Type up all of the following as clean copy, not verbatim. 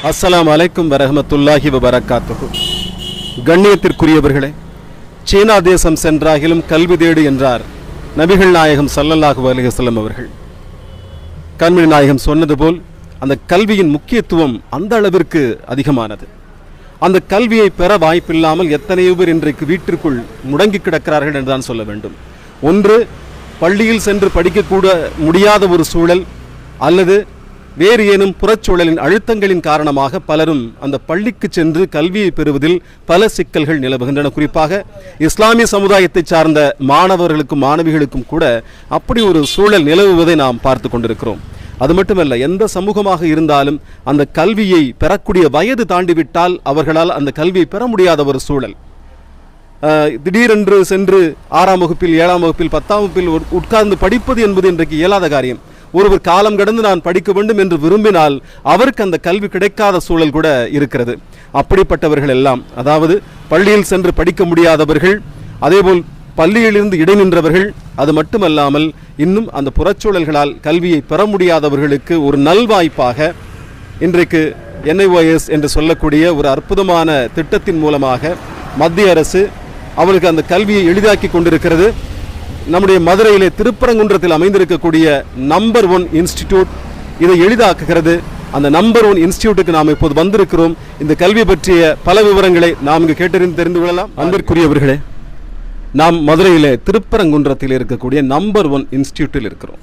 அஸ்ஸலாமு அலைக்கும் வரஹ்மத்துல்லாஹி வபரகாத்துஹு. கண்ணியத்திற்குரியவர்களே, சீனா தேசம் சென்றாகிலும் கல்வி தேடு என்றார் நபிகள் நாயகம் ஸல்லல்லாஹு அலைஹி வஸல்லம் அவர்கள். கண்மணி நாயகம் சொன்னது போல் அந்த கல்வியின் முக்கியத்துவம் அந்த அளவிற்கு அதிகமானது. அந்த கல்வியை பெற வாய்ப்பில்லாமல் எத்தனையோ பேர் இன்றைக்கு வீட்டிற்குள் முடங்கி கிடக்கிறார்கள் என்றுதான் சொல்ல வேண்டும். ஒன்று, பள்ளியில் சென்று படிக்கக்கூட முடியாத ஒரு சூழல், அல்லது வேறு ஏனும் புறச்சூழலின் அழுத்தங்களின் காரணமாக பலரும் அந்த பள்ளிக்கு சென்று கல்வியை பெறுவதில் பல சிக்கல்கள் நிலவுகின்றன. குறிப்பாக இஸ்லாமிய சமுதாயத்தை சார்ந்த மாணவர்களுக்கும் மாணவிகளுக்கும் கூட அப்படி ஒரு சூழல் நிலவுவதை நாம் பார்த்து கொண்டிருக்கிறோம். அது மட்டுமல்ல, எந்த சமூகமாக இருந்தாலும் அந்த கல்வியை பெறக்கூடிய வயது தாண்டிவிட்டால் அவர்களால் அந்த கல்வியை பெற முடியாத ஒரு சூழல். திடீரென்று சென்று 6ஆம் வகுப்பில் 7ஆம் வகுப்பில் 10ஆம் வகுப்பில் உட்கார்ந்து படிப்பது என்பது இன்றைக்கு இயலாத காரியம். ஒருவர் காலம் கடந்து நான் படிக்க வேண்டும் என்று விரும்பினால் அவருக்கு அந்த கல்வி கிடைக்காத சூழல் கூட இருக்கிறது. அப்படிப்பட்டவர்கள் எல்லாம், அதாவது பள்ளியில் சென்று படிக்க முடியாதவர்கள், அதேபோல் பள்ளியிலிருந்து இடைநின்றவர்கள், அது மட்டுமல்லாமல் இன்னும் அந்த புறச்சூழல்களால் கல்வியை பெற முடியாதவர்களுக்கு ஒரு நல்வாய்ப்பாக இன்றைக்கு NIOS என்று சொல்லக்கூடிய ஒரு அற்புதமான திட்டத்தின் மூலமாக மத்திய அரசு அவருக்கு அந்த கல்வியை எளிதாக்கி கொண்டிருக்கிறது. நம்முடைய மதுரையிலே திருப்பரங்குன்றத்தில் அமைந்திருக்கக்கூடிய நம்பர் 1 இன்ஸ்டிடியூட் இதை எளிதாக்குகிறது. அந்த நம்பர் 1 இன்ஸ்டிடியூட்டுக்கு நாம் இப்போது வந்திருக்கிறோம். இந்த கல்வி பற்றிய பல விவரங்களை நாம் இங்கு கேட்டறிந்து தெரிந்து கொள்ளலாம். அன்பிற்குரியவர்களே, நாம் மதுரையிலே திருப்பரங்குன்றத்தில் இருக்கக்கூடிய நம்பர் 1 இன்ஸ்டிடியூட்டில் இருக்கிறோம்.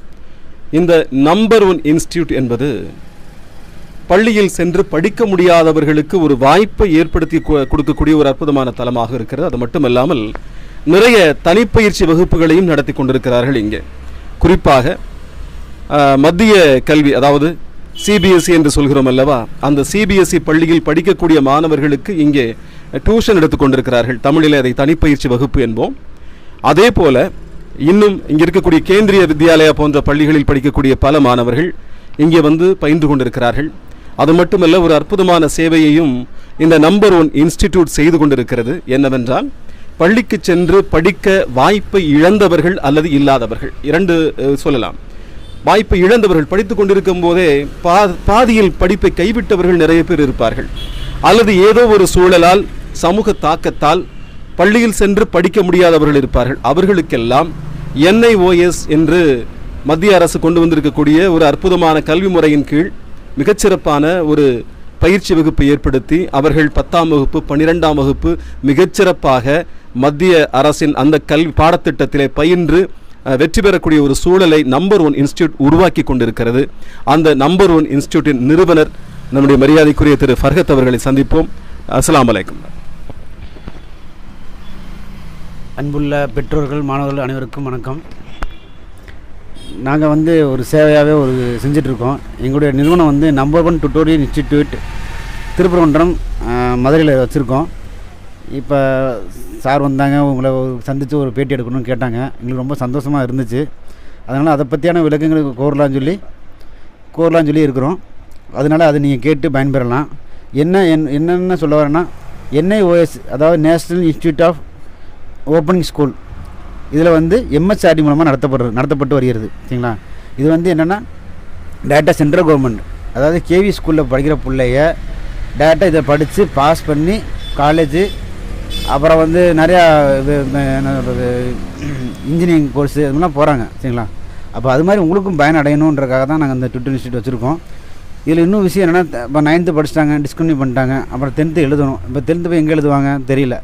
இந்த நம்பர் 1 இன்ஸ்டிடியூட் என்பது பள்ளியில் சென்று படிக்க முடியாதவர்களுக்கு ஒரு வாய்ப்பை ஏற்படுத்தி கொடுக்கக்கூடிய ஒரு அற்புதமான தலமாக இருக்கிறது. அது மட்டுமல்லாமல் நிறைய தனிப்பயிற்சி வகுப்புகளையும் நடத்தி கொண்டிருக்கிறார்கள். இங்கே குறிப்பாக மத்திய கல்வி, அதாவது CBSE என்று சொல்கிறோம் அல்லவா, அந்த CBSE பள்ளியில் படிக்கக்கூடிய மாணவர்களுக்கு இங்கே டியூஷன் எடுத்துக் கொண்டிருக்கிறார்கள். தமிழில் அதை தனிப்பயிற்சி வகுப்பு என்போம். அதே போல இன்னும் இங்கே இருக்கக்கூடிய கேந்திரிய வித்யாலயா போன்ற பள்ளிகளில் படிக்கக்கூடிய பல மாணவர்கள் இங்கே வந்து பயின்று கொண்டிருக்கிறார்கள். அது மட்டுமல்ல, ஒரு அற்புதமான சேவையையும் இந்த நம்பர் 1 இன்ஸ்டிடியூட் செய்து கொண்டிருக்கிறது. என்னவென்றால், பள்ளிக்கு சென்று படிக்க வாய்ப்பை இழந்தவர்கள் அல்லது இல்லாதவர்கள், இரண்டு சொல்லலாம். வாய்ப்பை இழந்தவர்கள், படித்து கொண்டிருக்கும் போதே பாதியில் படிப்பை கைவிட்டவர்கள் நிறைய பேர் இருப்பார்கள். அல்லது ஏதோ ஒரு சூழலால், சமூக தாக்கத்தால் பள்ளியில் சென்று படிக்க முடியாதவர்கள் இருப்பார்கள். அவர்களுக்கெல்லாம் NIOS என்று மத்திய அரசு கொண்டு வந்திருக்கக்கூடிய ஒரு அற்புதமான கல்வி முறையின் கீழ் மிகச்சிறப்பான ஒரு பயிற்சி வகுப்பை ஏற்படுத்தி அவர்கள் 10ஆம் வகுப்பு 12ஆம் வகுப்பு மிகச்சிறப்பாக மத்திய அரசின் அந்த கல்வி பாடத்திட்டத்திலே பயின்று வெற்றி பெறக்கூடிய ஒரு சூழலை நம்பர் 1 இன்ஸ்டிடியூட் உருவாக்கி கொண்டிருக்கிறது. அந்த நம்பர் 1 இன்ஸ்டிடியூட்டின் நிறுவனர் நம்முடைய மரியாதைக்குரிய திரு ஃபர்ஹத் அவர்களை சந்திப்போம். அஸ்ஸலாமு அலைக்கும். அன்புள்ள பெற்றோர்கள், மாணவர்கள் அனைவருக்கும் வணக்கம். நாங்கள் வந்து ஒரு சேவையாகவே செஞ்சிட்ருக்கோம். எங்களுடைய நிறுவனம் நம்பர் 1 டுட்டோரியல் இன்ஸ்டிடியூட் திருப்பரங்குன்றம் மதுரையில் வச்சுருக்கோம். இப்போ சார் வந்தாங்க, உங்களை சந்தித்து ஒரு பேட்டி எடுக்கணும்னு கேட்டாங்க. எங்களுக்கு ரொம்ப சந்தோஷமாக இருந்துச்சு. அதனால் அதை பற்றியான விளக்கங்களுக்கு கோரலான்னு சொல்லி இருக்கிறோம். அதனால் அதை நீங்கள் கேட்டு பயன்பெறலாம். என்னென்ன சொல்ல வரேன்னா, NIOS, அதாவது national institute of opening school, இதில் MHRD மூலமாக நடத்தப்பட்டு வருகிறது. சரிங்களா? இது என்னென்னா டேரெக்டாக சென்ட்ரல் கவர்மெண்ட், அதாவது KV ஸ்கூலில் படிக்கிற பிள்ளைய டேரெக்டாக இதை படித்து பாஸ் பண்ணி காலேஜு, அப்புறம் நிறையா இன்ஜினியரிங் கோர்ஸு இதெல்லாம் போகிறாங்க. சரிங்களா? அப்போ அது மாதிரி உங்களுக்கும் பயன் அடையணுன்றக்காக தான் நாங்கள் இந்த டுட்டோரியல் இன்ஸ்டியூட் வச்சுருக்கோம். இதில் இன்னும் விஷயம் என்னென்னா, இப்போ 9th படிச்சிட்டாங்க, டிஸ்கன்டினியூ பண்ணிட்டாங்க, அப்புறம் 10th எழுதணும். இப்போ 10th போய் எங்கே எழுதுவாங்க தெரியல.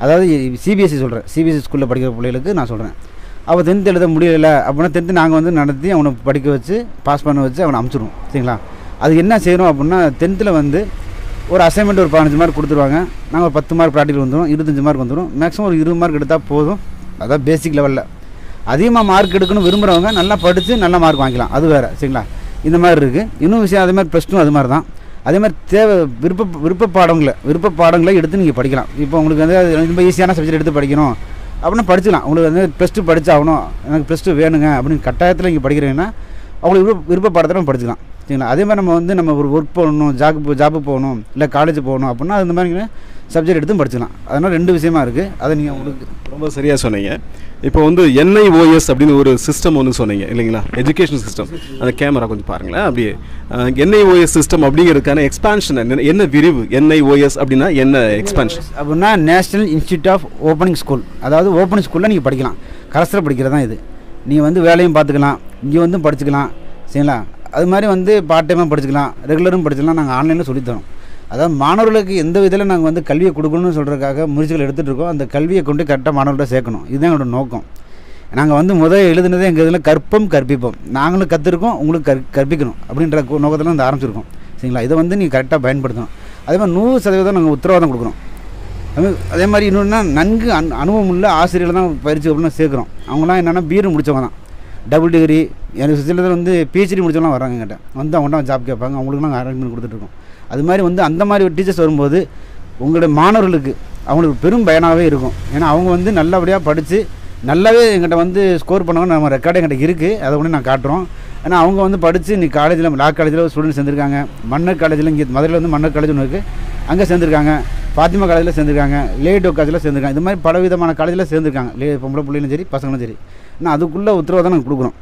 அதாவது CBSE சொல்கிறேன், CBSE ஸ்கூலில் படிக்கிற பிள்ளைகளுக்கு நான் சொல்கிறேன். அவள் 10th எழுத முடியலை அப்படின்னா 10th நாங்கள் நடத்தி அவனை படிக்க வச்சு பாஸ் பண்ண வச்சு அவனை அமுச்சிடுவோம். சரிங்களா? அது என்ன செய்யணும் அப்படின்னா, 10th ஒரு அசைன்மெண்ட் ஒரு 15 மார்க் கொடுத்துருவாங்க. நாங்கள் ஒரு 10 மார்க் ப்ராக்டிகல் வந்துடும், 25 மார்க் வந்துடும். மேக்ஸிமம் ஒரு 20 மார்க் எடுத்தால் போதும். அதாவது பேசிக் லெவலில். அதிகமாக மார்க் எடுக்கணும் விரும்புகிறவங்க நல்லா படித்து நல்ல மார்க் வாங்கிக்கலாம், அது வேறு. சரிங்களா? இந்த மாதிரி இருக்குது. இன்னும் விஷயம் அதே மாதிரி +2 அது மாதிரி தான். அதே மாதிரி விருப்ப பாடங்களை எடுத்து நீங்கள் படிக்கலாம். இப்போ உங்களுக்கு ரொம்ப ஈஸியான சப்ஜெக்ட் எடுத்து படிக்கணும் அப்படின்னா படிச்சுக்கலாம். உங்களுக்கு +2 படிச்சாகணும், எனக்கு +2 வேணுங்க அப்படின்னு கட்டாயத்தில் நீங்கள் படிக்கிறீங்கன்னா அவங்களுக்கு விருப்ப பாடத்தில் படிச்சுக்கலாம். சரிங்களா? அதே மாதிரி நம்ம ஒரு ஒர்க் போகணும், ஜாப்பு போகணும், இல்லை காலேஜ் போகணும் அப்படின்னா அந்த மாதிரி சப்ஜெக்ட் எடுத்து படிச்சுக்கலாம். அதனால் 2 விஷயமா இருக்குது. அதை நீங்கள் உங்களுக்கு ரொம்ப சரியாக சொன்னீங்க. இப்போ வந்து NIOS அப்படின்னு ஒரு சிஸ்டம் ஒன்று சொன்னீங்க இல்லைங்களா, எஜுகேஷன் சிஸ்டம். அந்த கேமரா கொஞ்சம் பாருங்களேன் அப்படியே. NIOS சிஸ்டம் அப்படிங்கிறதுக்கான எக்ஸ்பான்ஷன் என்ன விரிவு? NIOS அப்படின்னா என்ன எக்ஸ்பான்ஷன் அப்படின்னா national institute of opening school. அதாவது ஓப்பனிங் ஸ்கூலில் நீங்கள் படிக்கலாம், கரஸ்ல படிக்கிறது தான் இது. நீங்கள் வந்து வேலையும் பார்த்துக்கலாம், இங்கே வந்து படிச்சுக்கலாம் சரிங்களா. அது மாதிரி வந்து பார்ட் டைமாக படிச்சுக்கலாம், ரெகுலரும் படிச்சுக்கலாம். நாங்கள் ஆன்லைனில் சொல்லித்தரோம். அதாவது மாணவர்களுக்கு எந்த விதத்தில் நாங்கள் வந்து கல்வியை கொடுக்கணும்னு சொல்கிறதுக்காக முயற்சிகள் எடுத்துகிட்டு இருக்கோம். அந்த கல்வியை கொண்டு கரெக்டாக மாணவர்கள்ட்ட சேர்க்கணும், இதுதான் எங்களோட நோக்கம். நாங்கள் வந்து எழுதுனதே எங்கள் இதில் கற்பம் கற்பிப்போம், நாங்களும் கற்றுருக்கோம், உங்களுக்கு கற்பிக்கணும் அப்படின்ற நோக்கத்தில் வந்து ஆரம்பிச்சிருக்கோம் சரிங்களா. இதை வந்து நீங்கள் கரெக்டாக பயன்படுத்தணும். அதே மாதிரி 100% நாங்கள் உத்தரவாதம் கொடுக்குறோம். அதே மாதிரி இன்னொன்னா நன்கு அனுபவம் உள்ள ஆசிரியர்கள் தான் பயிற்சி அப்படின்னு சேர்க்குறோம். அவங்களாம் என்னென்னா பிஎட் முடித்தவங்க தான், டபுள் டிகிரி, எனக்கு சிலர் வந்து PhD முடித்தவங்களாம் வராங்க எங்கிட்ட வந்து அவங்கள்ட்ட ஜாப் கேட்பாங்க, அவங்களுக்கு நாங்கள் அரேஞ்ச்மெண்ட் கொடுத்துட்ருக்கோம். அது மாதிரி வந்து அந்த மாதிரி ஒரு டீச்சர்ஸ் வரும்போது உங்களுடைய மாணவர்களுக்கு அவங்களுக்கு பெரும் பயனாகவே இருக்கும். ஏன்னா அவங்க வந்து நல்லபடியாக படித்து நல்லாவே எங்கிட்ட வந்து ஸ்கோர் பண்ணவங்க நம்ம ரெக்கார்டு எங்கிட்ட இருக்குது, அதை கூட நான் காட்டுறோம். ஏன்னா அவங்க வந்து படித்து இன்றைக்கி காலேஜில் லா காலேஜில் ஸ்டூடெண்ட் சேர்ந்துருக்காங்க, மன்னர் காலேஜில் இங்கே மதுரையில் வந்து மன்னர் காலேஜ் ஒன்று இருக்குது, அங்கே சேர்ந்துருக்காங்க, ஃபாத்திமா காலேஜில் சேர்ந்துருக்காங்க, லேடோ காலேஜில் சேர்ந்துருக்காங்க. இது மாதிரி பலவிதமான காலேஜில் சேர்ந்துருக்காங்க, பொம்பளை பிள்ளைகளும் சரி பசங்களும் சரி. ஆனால் அதுக்குள்ளே உத்தரவாதம் நாங்கள் கொடுக்குறோம்.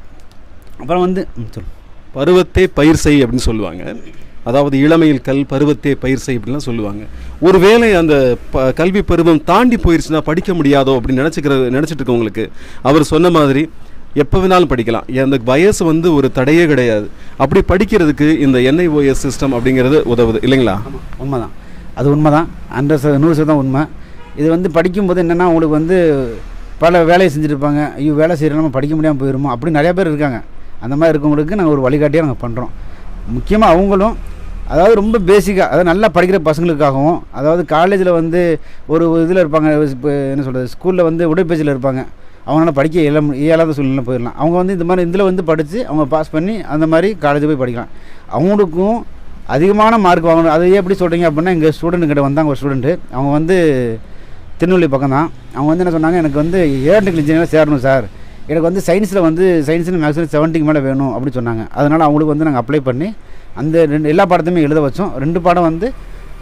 அப்புறம் வந்து பருவத்தே பயிர் செய் அப்படின்னு சொல்லுவாங்க. அதாவது இளமையில் பருவத்தே பயிர் செய் அப்படின்லாம் சொல்லுவாங்க. ஒருவேளை அந்த கல்வி பருவம் தாண்டி போயிடுச்சுன்னா படிக்க முடியாதோ அப்படின்னு நினச்சிட்டு இருக்கவங்களுக்கு அவர் சொன்ன மாதிரி எப்போ வேணாலும் படிக்கலாம், அந்த வயசு வந்து ஒரு தடையே கிடையாது. அப்படி படிக்கிறதுக்கு இந்த NIOS சிஸ்டம் அப்படிங்கிறது உதவுது இல்லைங்களா? உண்மைதான், அது உண்மைதான், 100% உண்மை. இது வந்து படிக்கும்போது என்னென்னா உங்களுக்கு வந்து பல வேலையை செஞ்சுருப்பாங்க, ஐயோ வேலை செய்கிறோம் நம்ம படிக்க முடியாமல் போயிடுமோ அப்படி நிறையா பேர் இருக்காங்க. அந்த மாதிரி இருக்கவங்களுக்கு நாங்கள் ஒரு வழிகாட்டியாக நாங்கள் பண்ணுறோம். முக்கியமாக அவங்களும் அதாவது ரொம்ப பேசிக்காக, அதாவது நல்லா படிக்கிற பசங்களுக்காகவும், அதாவது காலேஜில் வந்து ஒரு இதில் இருப்பாங்க, இப்போ என்ன சொல்கிறது, ஸ்கூலில் வந்து உடற்பயிற்சியில் இருப்பாங்க, அவங்களால படிக்க இயலாத சூழ்நிலை போயிடலாம். அவங்க வந்து இந்த மாதிரி இதில் வந்து படித்து அவங்க பாஸ் பண்ணி அந்த மாதிரி காலேஜ் போய் படிக்கலாம். அவங்களுக்கும் அதிகமான மார்க் வாங்கணும். அது எப்படி சொல்கிறீங்க அப்படின்னா, எங்கள் ஸ்டூடெண்ட்டுக்கிட்ட வந்தாங்க ஒரு ஸ்டூடெண்ட்டு, அவங்க வந்து திருநெல்வேலி பக்கம் தான். அவங்க வந்து என்ன சொன்னாங்க, எனக்கு வந்து ஏரோநாட்டிக்கல் இன்ஜினியராக சேரணும் சார், எனக்கு வந்து சயின்ஸில் வந்து சயின்ஸில் மேக்ஸில் 70க்கு மேலே வேணும் அப்படின்னு சொன்னாங்க. அதனால் அவங்களுக்கு வந்து நாங்கள் அப்ளை பண்ணி அந்த எல்லா பாடத்தையுமே எழுத வச்சோம். 2 பாடம் வந்து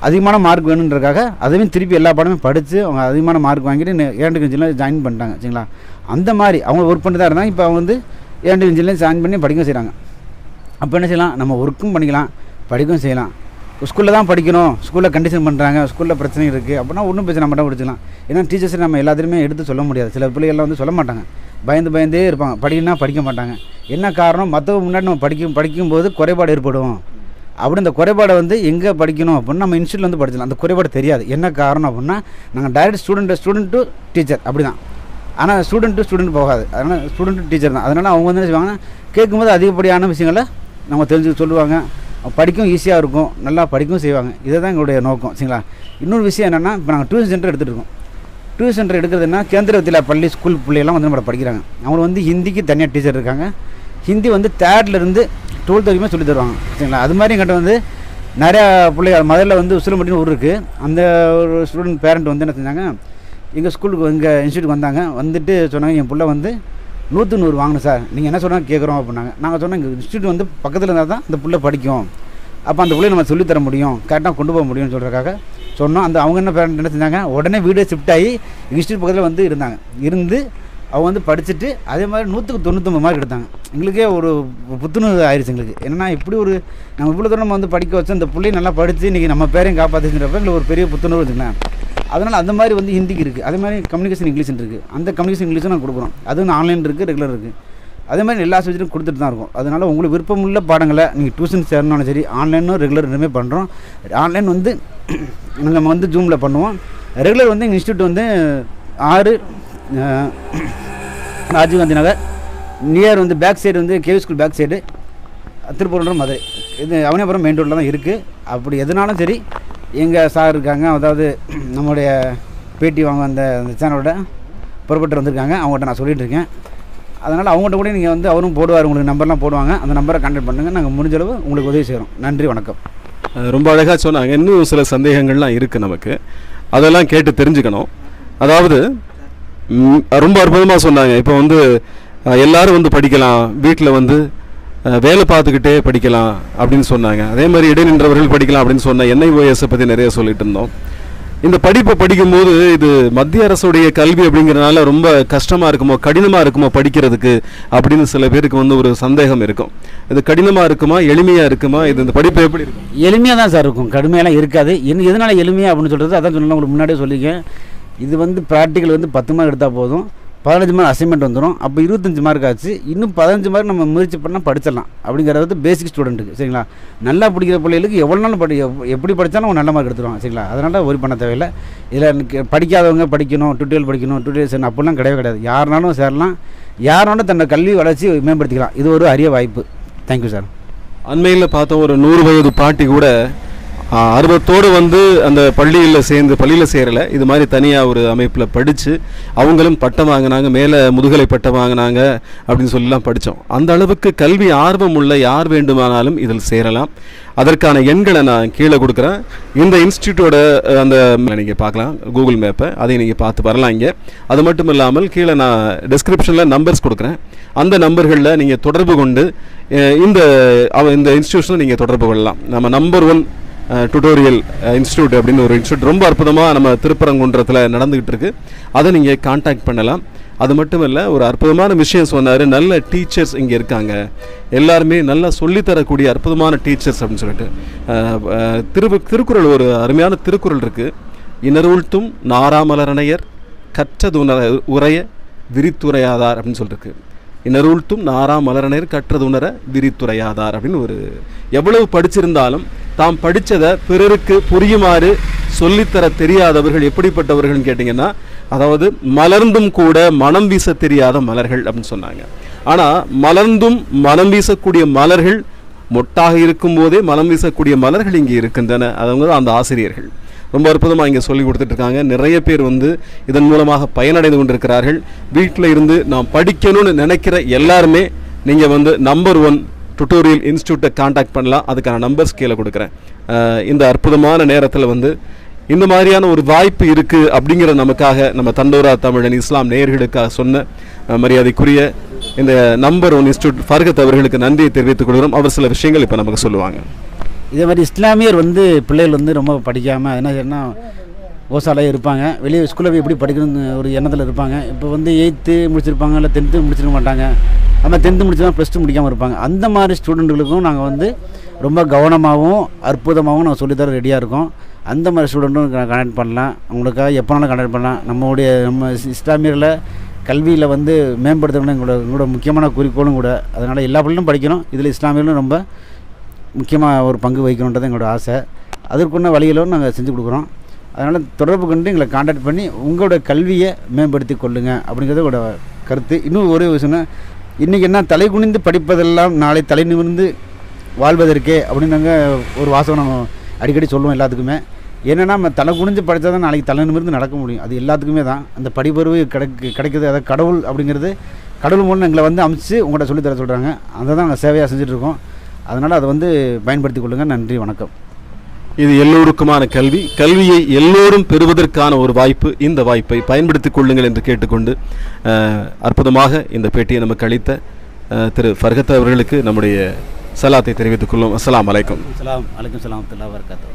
அதிகமான மார்க் வேணுன்றக்காக அதையும் திருப்பி எல்லா பாடமே படித்து அவங்க அதிகமான மார்க் வாங்கிட்டு ஏரோநாட்டிக்கல் இன்ஜினியரில் ஜாயின் பண்ணிட்டாங்க சரிங்களா. அந்த மாதிரி அவங்க ஒர்க் பண்ணி தான் இருந்தாங்க. இப்போ அவங்க வந்து ஏரோநாட்டிக்கல் இன்ஜினியரில் ஜாயின் பண்ணி படிக்க செய்கிறாங்க. அப்போ என்ன செய்யலாம், நம்ம ஒர்க்கும் பண்ணிக்கலாம், படிக்கவும் செய்யலாம். ஸ்கூலில் தான் படிக்கணும், ஸ்கூலில் கண்டிஷன் பண்ணுறாங்க, ஸ்கூலில் பிரச்சனை இருக்குது அப்படின்னா ஒன்றும் பிரச்சனை மட்டும் படிச்சிக்கலாம். ஏன்னா டீச்சர்ஸ் நம்ம எல்லாத்தையுமே எடுத்து சொல்ல முடியாது. சில பிள்ளைகள்லாம் வந்து சொல்ல மாட்டாங்க, பயந்தே இருப்பாங்க, படிக்கணும்னா படிக்க மாட்டாங்க. என்ன காரணம், மற்றவங்க முன்னாடி நம்ம படிக்கும்போது குறைபாடு ஏற்படும். அப்படி இந்த குறைபாடை வந்து எங்கே படிக்கணும் அப்படின்னா நம்ம இன்ஸ்டியூட்டில் வந்து படிச்சிடலாம். அந்த குறைபாடு தெரியாது. என்ன காரணம் அப்படின்னா நாங்கள் டைரக்ட் ஸ்டூடெண்ட் டு டீச்சர் அப்படி தான். ஆனால் ஸ்டூடெண்ட் டு ஸ்டூடெண்ட் போகாது, அதனால் ஸ்டூடெண்ட் டு டீச்சர் தான். அதனால் அவங்க வந்து என்ன செய்வாங்கன்னா, கேட்கும்போது அதிகப்படியான விஷயங்களை நம்ம தெரிஞ்சு சொல்லுவாங்க, படிக்கவும் ஈஸியாக இருக்கும், நல்லா படிக்கவும் செய்வாங்க. இதை தான் எங்களுடைய நோக்கம் சரிங்களா. இன்னொரு விஷயம் என்னென்னா, இப்போ நாங்கள் டியூஷன் சென்டர் எடுத்துகிட்டு இருக்கோம். டியூஷன் சென்டர் எடுக்கிறதுனா கேந்திர வித்யாலயா பள்ளி ஸ்கூல் பிள்ளைகள்லாம் வந்து நம்ம படிக்கிறாங்க. அவங்க வந்து ஹிந்திக்கு தனியாக டீச்சர் இருக்காங்க, ஹிந்தி வந்து 3rd-லேருந்து 12th வரைக்குமே சொல்லி தருவாங்க சரிங்களா. அது மாதிரி எங்கிட்ட வந்து நிறையா பிள்ளைகள் மதுரையில் வந்து உசிலம்பட்டின்னு ஊர் இருக்குது. அந்த ஒரு ஸ்டூடெண்ட் பேரண்ட் வந்து என்ன செஞ்சாங்க, எங்கள் ஸ்கூலுக்கு எங்கள் இன்ஸ்டியூட்டுக்கு வந்தாங்க. வந்துட்டு சொன்னாங்க, என் பிள்ளை வந்து 100க்கு 100 வாங்கணும் சார், நீங்கள் என்ன சொன்னால் கேட்குறோம் அப்படின்னாங்க. நாங்கள் சொன்னோம், எங்கள் இன்ஸ்டியூட் வந்து பக்கத்தில் இருந்தால் தான் அந்த பிள்ளை படிக்கும், அப்போ அந்த பிள்ளையை நம்ம சொல்லித்தர முடியும், கரெக்டாக கொண்டு போக முடியும்னு சொல்கிறதுக்காக சொன்னோம். அந்த அவங்க என்ன பேரண்ட் என்ன செஞ்சாங்க, உடனே வீடு ஷிஃப்ட் ஆகி இன்ஸ்டியூட் பக்கத்தில் வந்து இருந்து அவங்க வந்து படிச்சுட்டு அதே மாதிரி 100க்கு 99 மார்க் எடுத்தாங்க. எங்களுக்கே ஒரு புத்துணர்வு ஆயிடுச்சு எங்களுக்கு. என்னென்னா இப்படி ஒரு நம்ம இவ்வளோ தூரம் நம்ம வந்து படிக்க வச்சு அந்த பிள்ளையை நல்லா படித்து இன்றைக்கி நம்ம பேரையும் காப்பாற்றிச்சுன்றப்ப எங்களுக்கு ஒரு பெரிய புத்துணர்வு வச்சுக்கலாம். அதனால் அந்த மாதிரி வந்து ஹிந்திக்கு இருக்குது, அதே மாதிரி கம்யூனிகேஷன் இங்கிலீஷ் இருக்குது. அந்த கம்யூனிகேஷன் இங்கிலீஷும் நாங்கள் கொடுக்குறோம். அதுவும் ஆன்லைன் இருக்குது, ரெகுலர் இருக்குது. அதே மாதிரி எல்லா சப்ஜெக்ட்டும் கொடுத்துட்டு தான் இருக்கும். அதனால் உங்களுக்கு விருப்பமுள்ள பாடங்களை நீங்கள் டியூஷன் சேரணும்னாலும் சரி, ஆன்லைனும் ரெகுலர் ரெண்டுமே பண்ணுறோம். ஆன்லைன் வந்து நம்ம வந்து ஜூமில் பண்ணுவோம். ரெகுலர் வந்து எங்கள் இன்ஸ்டியூட் வந்து 6 ராஜீவ்காந்தி நகர் நியர் வந்து பேக் சைடு வந்து KV school bag side Tiruppur Madurai, இது அவனியாபுரம் மெயின் ரோட்டில் தான் இருக்குது. அப்படி எதுனாலும் சரி எங்கள் சார் இருக்காங்க, அதாவது நம்முடைய பேட்டி வாங்க அந்த சேனலோட புறப்பட்டு வந்திருக்காங்க, அவங்கள்ட்ட நான் சொல்லிகிட்டு இருக்கேன். அதனால் அவங்கள்ட்ட கூட நீங்கள் வந்து அவரும் போடுவார், உங்களுக்கு நம்பர்லாம் போடுவாங்க, அந்த நம்பரை கான்டாக்ட் பண்ணுங்கள், நாங்கள் முடிஞ்சளவு உங்களுக்கு உதவி செய்கிறோம். நன்றி, வணக்கம். ரொம்ப அழகாக சொன்னாங்க. இன்னும் சில சந்தேகங்கள்லாம் இருக்குது நமக்கு, அதெல்லாம் கேட்டு தெரிஞ்சுக்கணும். அதாவது ரொம்ப அற்புதமாக சொன்னாங்க. இப்போ வந்து எல்லோரும் வந்து படிக்கலாம், வீட்டில் வந்து வேலை பார்த்துக்கிட்டே படிக்கலாம் அப்படின்னு சொன்னாங்க. அதே மாதிரி இடைநின்றவர்கள் படிக்கலாம் அப்படின்னு சொன்ன NIOS பற்றி நிறைய சொல்லிட்டு இருந்தோம். இந்த படிப்பை படிக்கும்போது இது மத்திய அரசுடைய கல்வி அப்படிங்கிறனால ரொம்ப கஷ்டமாக இருக்குமோ கடினமாக இருக்குமோ படிக்கிறதுக்கு அப்படின்னு சில பேருக்கு வந்து ஒரு சந்தேகம் இருக்கும். இது கடினமாக இருக்குமா எளிமையாக இருக்குமா? இந்த படிப்பு எப்படி இருக்கும்? எளிமையாக தான் சார் இருக்கும், கடுமையெல்லாம் இருக்காது. எதனால எளிமையாக அப்படின்னு சொல்கிறது அதான் சொன்னால் உங்களுக்கு முன்னாடியே சொல்லியிருக்கேன். இது வந்து ப்ராக்டிக்கல் வந்து 10 மார்க் எடுத்தால் போதும், 15 மார்க் அசைன்மெண்ட் வந்துடும். அப்போ 25 மார்க் ஆச்சு. இன்னும் 15 மார்க் நம்ம முயற்சி பண்ணால் படிச்சிடலாம். அப்படிங்கிறது பேசிக் ஸ்டூடெண்ட்டுக்கு சரிங்களா. நல்லா படிக்கிற பிள்ளைகளுக்கு எவ்வளோ நாளும் எப்படி படித்தாலும் அவங்க நல்ல மார்க் எடுத்துருவாங்க சரிங்களா. அதனால் ஒரி பண்ண தேவையில்லை. இதில் படிக்காதவங்க படிக்கணும், டுட்டோரியல் படிக்கணும், டுட்டோரியல் செய்யணும் அப்படிலாம் கிடையாது. யாருனாலும் சேரலாம், யாருனாலும் தன்னோட கல்வி வளர்ச்சி மேம்படுத்திக்கலாம். இது ஒரு அரிய வாய்ப்பு. Thank you sir. அண்மையில் பார்த்தோம், ஒரு 100 வயது பாட்டி கூட ஆர்வத்தோடு வந்து அந்த பள்ளியில் சேரலை, இது மாதிரி தனியாக ஒரு அமைப்பில் படித்து அவங்களும் பட்டம் வாங்கினாங்க, மேலே முதுகலை பட்டம் வாங்கினாங்க அப்படின்னு சொல்லலாம் படித்தோம். அந்த அளவுக்கு கல்வி ஆர்வம் உள்ள யார் வேண்டுமானாலும் இதில் சேரலாம். அதற்கான எண்களை நான் கீழே கொடுக்குறேன். இந்த இன்ஸ்டியூட்டோட அந்த நீங்கள் பார்க்கலாம், கூகுள் மேப்பை, அதை நீங்கள் பார்த்து வரலாம் இங்கே. அது மட்டும் இல்லாமல் கீழே நான் டிஸ்கிரிப்ஷனில் நம்பர்ஸ் கொடுக்குறேன். அந்த நம்பர்களில் நீங்கள் தொடர்பு கொண்டு இந்த இன்ஸ்டியூஷனை நீங்கள் தொடர்பு கொள்ளலாம். நம்ம நம்பர் 1 டுட்டோரியல் இன்ஸ்டியூட் அப்படின்னு ஒரு இன்ஸ்டியூட் ரொம்ப அற்புதமாக நம்ம திருப்பரங்குன்றத்தில் நடந்துக்கிட்டு இருக்கு. அதை நீங்கள் கான்டாக்ட் பண்ணலாம். அது மட்டும் இல்லை, ஒரு அற்புதமான விஷயம் சொன்னார். நல்ல டீச்சர்ஸ் இங்கே இருக்காங்க, எல்லாருமே நல்லா சொல்லித்தரக்கூடிய அற்புதமான டீச்சர்ஸ் அப்படின்னு சொல்லிட்டு திருக்குறள் ஒரு அருமையான திருக்குறள் இருக்குது. இனருள்த்தும் நாராமலரணையர் கற்றது உரைய விரித்துரையாதார் அப்படின்னு சொல்லிருக்கு. இனருள்த்தும் நாராமலரணையர் கற்றது உணர விரித்துரையாதார் அப்படின்னு ஒரு எவ்வளவு படிச்சிருந்தாலும் தாம் படித்ததை பிறருக்கு புரியுமாறு சொல்லித்தர தெரியாதவர்கள் எப்படிப்பட்டவர்கள்னு கேட்டிங்கன்னா, அதாவது மலர்ந்தும் கூட மனம் வீச தெரியாத மலர்கள் அப்படின்னு சொன்னாங்க. ஆனால் மலர்ந்தும் மனம் வீசக்கூடிய மலர்கள், மொட்டாக இருக்கும்போதே மனம் வீசக்கூடிய மலர்கள் இங்கே இருக்கின்றன. அவங்க தான் அந்த ஆசிரியர்கள். ரொம்ப அற்புதமாக இங்கே சொல்லி கொடுத்துட்ருக்காங்க. நிறைய பேர் வந்து இதன் மூலமாக பயனடைந்து கொண்டிருக்கிறார்கள். வீட்டில் இருந்து நாம் படிக்கணும்னு நினைக்கிற எல்லாருமே நீங்கள் வந்து நம்பர் 1 டுட்டோரியல் இன்ஸ்டியூட்டை கான்டாக்ட் பண்ணலாம். அதுக்கான நம்பர்ஸ் கீழே கொடுக்குறேன். இந்த அற்புதமான நேரத்தில் வந்து இந்த மாதிரியான ஒரு வாய்ப்பு இருக்குது அப்படிங்கிற நமக்காக நம்ம தண்டோரா தமிழன் இஸ்லாம் நேயர்களுக்காக சொன்ன மரியாதைக்குரிய இந்த நம்பர் 1 இன்ஸ்டியூட் ஃபர்கத் அவர்களுக்கு நன்றியை தெரிவித்துக் கொள்கிறோம். அவர் சில விஷயங்கள் இப்போ நமக்கு சொல்லுவாங்க. இதே மாதிரி இஸ்லாமியர் வந்து பிள்ளைகள் வந்து ரொம்ப படிக்காமல் என்ன ஓசாலையே இருப்பாங்க, வெளியே ஸ்கூலில் போய் எப்படி படிக்கணும்னு ஒரு எண்ணத்தில் இருப்பாங்க. இப்போ வந்து 8th முடிச்சிருப்பாங்க, இல்லை 10th முடிச்சிருக்க மாட்டாங்க. நம்ம 10th முடிச்சா +2 முடிக்காமல் இருப்பாங்க. அந்த மாதிரி ஸ்டூடெண்ட்டுகளுக்கும் நாங்கள் வந்து ரொம்ப கவனமாகவும் அற்புதமாகவும் நாங்கள் சொல்லித்தர ரெடியாக இருக்கோம். அந்த மாதிரி ஸ்டூடெண்ட்டும் கனெக்ட் பண்ணலாம், உங்களுக்காக எப்போனாலும் கனெக்ட் பண்ணலாம். நம்ம இஸ்லாமியரில் கல்வியில் வந்து மேம்படுத்தணும் எங்களோட முக்கியமான குறிக்கோளும் கூட. அதனால் எல்லா பிள்ளைகளும் படிக்கணும், இதில் இஸ்லாமியர்களும் ரொம்ப முக்கியமாக ஒரு பங்கு வகிக்கணுன்றது எங்களோட ஆசை. அதற்குள்ள வழிகளும் நாங்கள் செஞ்சு கொடுக்குறோம். அதனால் தொடர்பு கொண்டு எங்களை கான்டாக்ட் பண்ணி உங்களோட கல்வியை மேம்படுத்தி கொள்ளுங்க அப்படிங்கிறத கூட கருத்து. இன்னும் ஒரே விஷயம்னா, இன்றைக்கி என்ன தலை குனிந்து படிப்பதெல்லாம் நாளை தலை நிமிர்ந்து வாழ்வதற்கே அப்படின்னு நாங்கள் ஒரு வாசகம் நாங்கள் அடிக்கடி சொல்லுவோம் எல்லாத்துக்குமே. ஏன்னா நம்ம தலை குனிஞ்சு படித்தா தான் நாளைக்கு தலை நிமிர்ந்து நடக்க முடியும். அது எல்லாத்துக்குமே தான் அந்த படிப்பறிவு கிடைக்குது. அதாவது கடவுள் அப்படிங்கிறது, கடவுள் மூலம் எங்களை வந்து அமைச்சு உங்கள்கிட்ட சொல்லித்தர சொல்கிறாங்க. அதை தான் நாங்கள் சேவையாக செஞ்சுட்ருக்கோம். அதனால் அதை வந்து பயன்படுத்தி கொள்ளுங்கள். நன்றி, வணக்கம். இது எல்லோருக்குமான கல்வியை எல்லோரும் பெறுவதற்கான ஒரு வாய்ப்பு. இந்த வாய்ப்பை பயன்படுத்திக் கொள்ளுங்கள் என்று கேட்டுக்கொண்டு அற்புதமாக இந்த பேட்டியை நமக்கு அளித்த திரு ஃபர்கத் அவர்களுக்கு நம்முடைய சலாத்தை தெரிவித்துக் கொள்ளும். அஸ்ஸலாமு அலைக்கும். அலைக்கும் சலாம் வரஹ்மத்துல்லாஹி வபரகாத்துஹு.